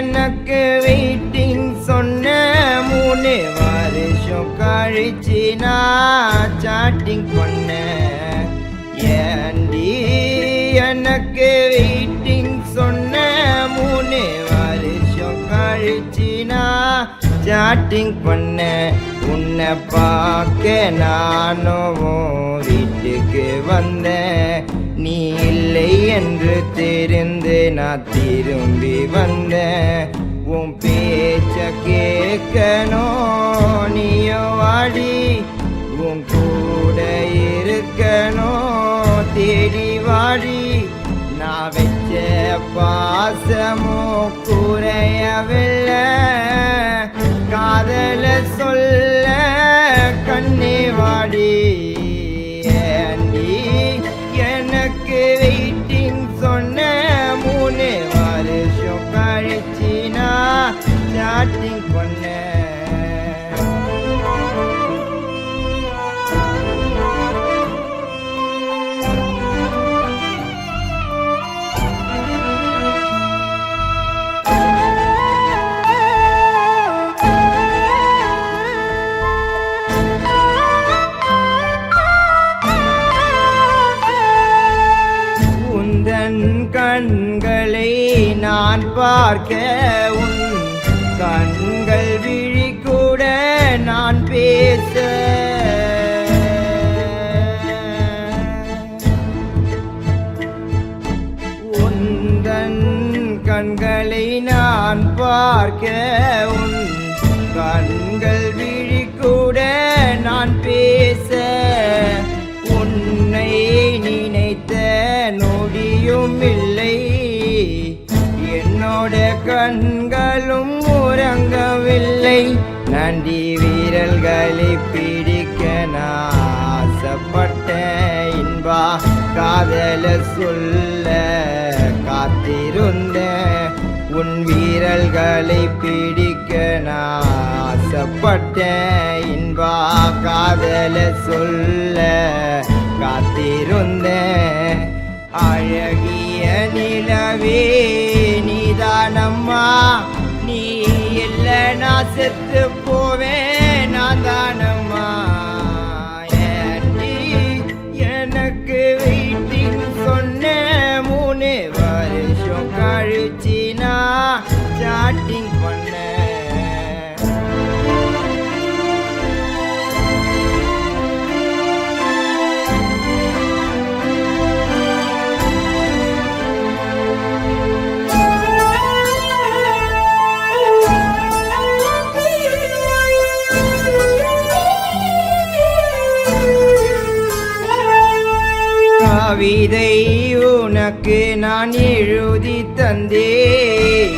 எனக்கு வெயிட்டிங் சொன்ன 3 வருஷம் கழிச்சு நான் சாட்டிங் பண்ணேன். ஏண்டி எனக்கு வெயிட்டிங் சொன்ன 3 வருஷம் கழிச்சு நான் சாட்டிங் பண்ணேன். உன்னை பார்க்க நானும் வீட்டுக்கு வந்தேன். நீ இல்லை என்று தெரிந்து நான் திரும்பி வந்தேன். உன் பேச்ச கேட்கணும் நீயோ வாடி, உன் கூட இருக்கணும் தேடி வாடி. நான் வச்ச பாசமோ குறையவில்லை, காதல சொல்ல கண்ணே வாடி. எனக்கு வெயிட்டிங் சொன்ன 3 வருஷம் கழிச்சு நான் சாட்டிங் பண்ணேன். கண்களை நான் பார்க்க உன் கண்கள் விழி கூட நான் பேச, உந்தன் கண்களை நான் பார்க்க உன் கண்கள் விழி கூட நான் பேச. உன்னை நினைத்த நொடியும் இல்லை, என்னோட கண்களும் உறங்கவில்லை. நன்றி வீரல்களை பிடிக்க நான் ஆசைப்பட்டேன். இன்பா காதல சொல்ல காத்திருந்தேன். உன் வீரல்களை பிடிக்க நான் ஆசைப்பட்டேன். இன்பா காதல சொல்ல காத்திருந்தேன். அழகிய நிலவே நீதானம்மா, நீ இல்லை நான் செத்து போவேன் நான் தானம்மா. எனக்கு வெயிட்டிங் சொன்ன 3 வருஷம் கழிச்சு நான் சாட்டிங் பண்ணேன். கவிதை உனக்கு நான் எழுதி தந்தேன்.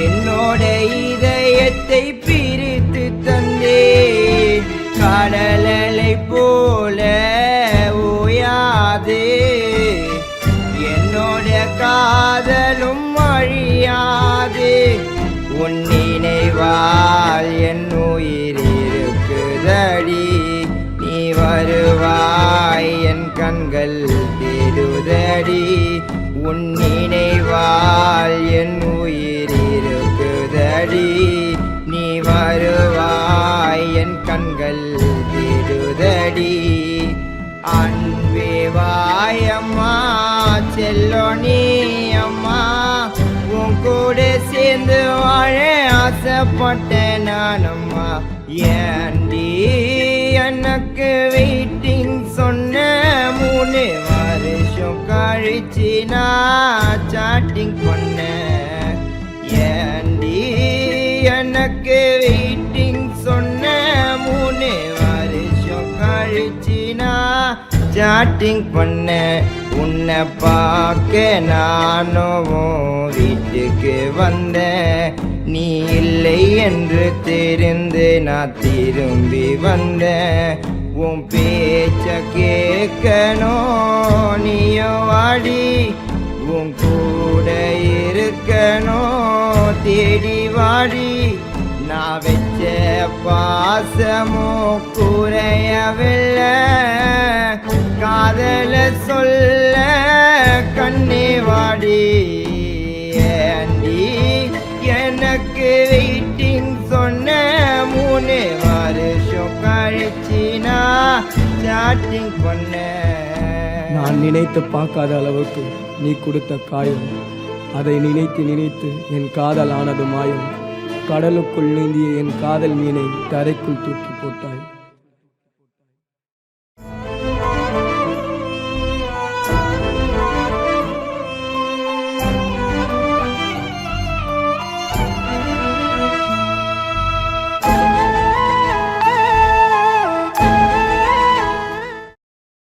என்னோட இதயத்தை பிரித்து தந்தேன். கடலலை போல ஓயாது என்னோட காதலும் அழியாது. உன் நினைவால் என் உயிர் இருக்குதடி, நீ வருவாய் என் கண்கள் தேடுதடி. உன் நினைவால் என் உயிர் இருக்குதடி, நீ வருவாய் என் கண்கள் தேடுதடி. அன்பே வாயம்மா செல்லோ நீ அம்மா, உன் கூட சேர்ந்து வாழ ஆசைப்பட்டேன் நானம்மா. ஏண்டி எனக்கு வெயிட்டிங் சொன்ன 3 வருஷம் கழிச்சு நான் சாட்டிங் பண்ணேன். ஏண்டி எனக்கு வெயிட்டிங் சொன்ன 3 வருஷம் கழிச்சு நான் சாட்டிங் பண்ணேன். உன்னை பார்க்க நானும் வீட்டுக்கு வந்தேன். நீ இல்லை என்று தெரிந்து நான் திரும்பி வந்தேன். உன் பேச்ச கேட்கணும் நீயோ வாடி உன் கூட இருக்கணும் தேடி வாடி நான் வச்ச பாசமோ குறையவில்லை காதல சொல்ல கண்ணே வாடி ஏண்டி எனக்கு வெயிட்டிங் சொன்ன 3 வருஷம் கழிச்சினா சாட்டிங் பண்ண நான் நினைத்து பார்க்காத அளவுக்கு நீ கொடுத்த காயம் அதை நினைத்து நினைத்து என் காதல் ஆனது மாயம் கடலுக்குள் நீந்திய என் காதல் மீனை தரைக்குள் தூக்கி போட்டாய்